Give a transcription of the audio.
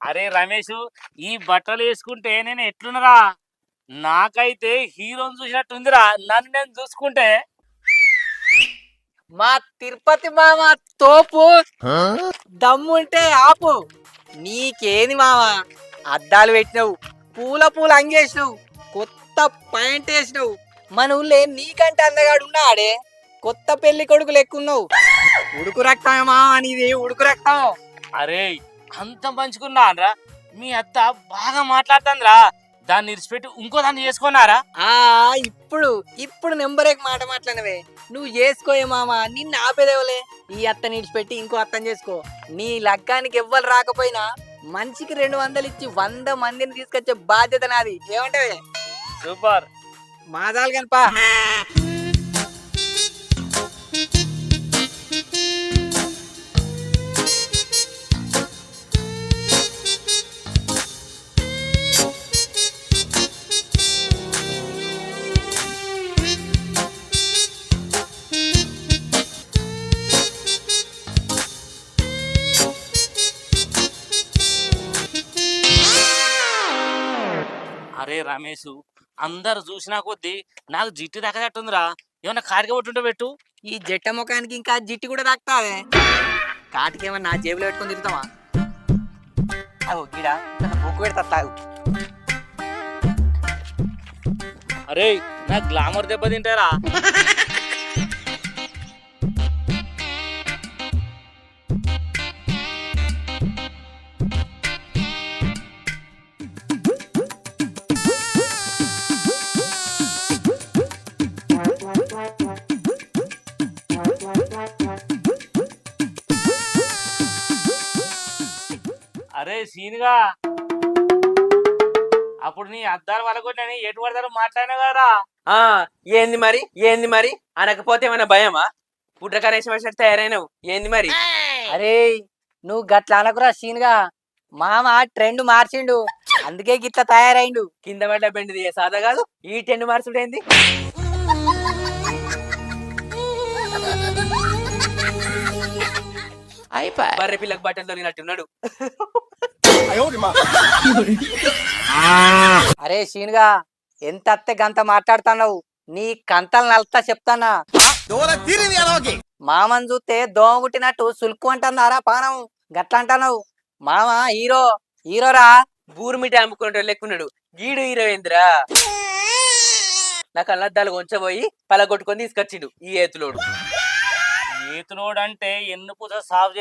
అరే రమేష్, ఈ బట్టలు వేసుకుంటే నేను ఎట్లున్నరా? నాకైతే హీరోని చూసినట్టుందిరా నన్ను నేను చూసుకుంటే. మా తిరుపతి మామ తోపు దమ్ముంటే ఆపు. నీకేది మామ, అద్దాలు పెట్టినవు, పూల పూల అంగేసినవు, కొత్త పాయింట్ వేసినవు. మన ఊళ్ళే నీకంటే అందగాడు ఉన్నాడే, కొత్త పెళ్లి కొడుకు లెక్కున్నావు. ఉడుకు రక్తమే మామ నీది, ఉడుకు రక్తం. అరే అంత పంచుకున్నారా? మీ అత్త బాగా మాట్లాడుతుందిరా. దాన్ని ఇరిచిపెట్టి ఇంకో దాన్ని చేసుకున్నారా? ఆ ఇప్పుడు ఇప్పుడు నెంబరేకి మాట మాట్లాడినవే. నువ్వు చేసుకోయే మామ, నిన్ను ఆపేదేవలే. ఈ అత్తని ఇడిచిపెట్టి ఇంకో అత్తని చేసుకో. నీ లగ్గానికి ఎవ్వరు రాకపోయినా మనిషికి 200 ఇచ్చి 100 మందిని తీసుకొచ్చే బాధ్యత నాది. ఏమంటావే? సూపర్. మాదాలు కనుపా. అరే రమేష్, అందరు చూసినా కొద్దీ నాకు జిట్టు దక్కదట్టుందిరా. ఏమన్నా కారిక కొట్టుంటే పెట్టు. ఈ జట్ట ముఖానికి ఇంకా జిట్టి కూడా తాకుతావే. కాటికేమన్నా నా జేబులో పెట్టుకొని తిరుగుతావా? అవు గిడా బొగ్గు పెడతా తాగు. అరే నా గ్లామర్ దెబ్బతింటారా? అరే సీనుగా, అప్పుడు నీ అద్దాలు వలగొట్టని ఎటు పడతారు మాట్లాడినా కదరా. ఏంది మరి అనకపోతే ఏమైనా భయమా? పుట్రకనేసి వచ్చినట్టు తయారైనవు. ఏంది మరి? అరే నువ్వు గట్ల అనకురా సీన్గా. మామ ట్రెండ్ మార్చిండు, అందుకే గిట్ల తయారైండు. కింద పడ్డ బెండిది సాదా కాదు. ఈ 10 మార్చుడు ఏంది? బర్రె పిల్లకు బట్టలు తొలిగినట్టున్నాడు. అరే సీన్గా, ఎంత అత్తే గంత మాట్లాడుతున్నావు. నీ కంతలు నల్తా చెప్తానా? మామని చూస్తే దోమ కుట్టినట్టు సులుకు అంటున్నారా పానం? గట్ల అంటున్నావు. మామ హీరోరా. బూరు మిఠాయి అమ్ముకునే లెక్కున్నాడు. గీడు హీరో ఏందిరా? నా కళ్ళద్దాలు కొంచబోయి పలగొట్టుకొని తీసుకొచ్చిండు ఈ ఏతులోడు. ఏతులోడు అంటే ఎన్ను పూస సాగు